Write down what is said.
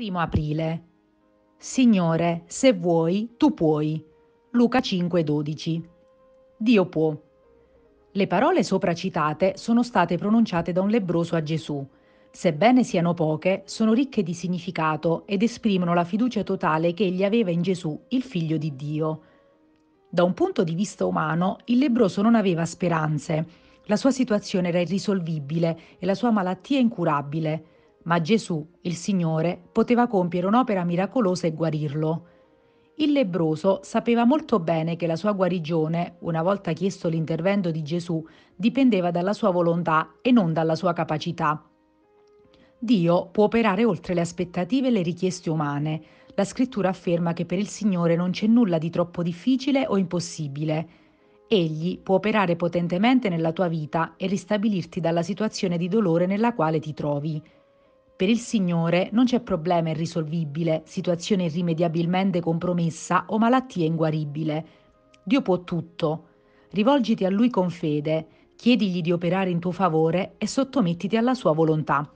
1 aprile. Signore, se vuoi, tu puoi. Luca 5,12. Dio può. Le parole sopra citate sono state pronunciate da un lebbroso a Gesù. Sebbene siano poche, sono ricche di significato ed esprimono la fiducia totale che egli aveva in Gesù, il Figlio di Dio. Da un punto di vista umano, il lebbroso non aveva speranze. La sua situazione era irrisolvibile e la sua malattia incurabile. Ma Gesù, il Signore, poteva compiere un'opera miracolosa e guarirlo. Il lebbroso sapeva molto bene che la sua guarigione, una volta chiesto l'intervento di Gesù, dipendeva dalla sua volontà e non dalla sua capacità. Dio può operare oltre le aspettative e le richieste umane. La scrittura afferma che per il Signore non c'è nulla di troppo difficile o impossibile. Egli può operare potentemente nella tua vita e ristabilirti dalla situazione di dolore nella quale ti trovi. Per il Signore non c'è problema irrisolvibile, situazione irrimediabilmente compromessa o malattia inguaribile. Dio può tutto. Rivolgiti a Lui con fede, chiedigli di operare in tuo favore e sottomettiti alla sua volontà.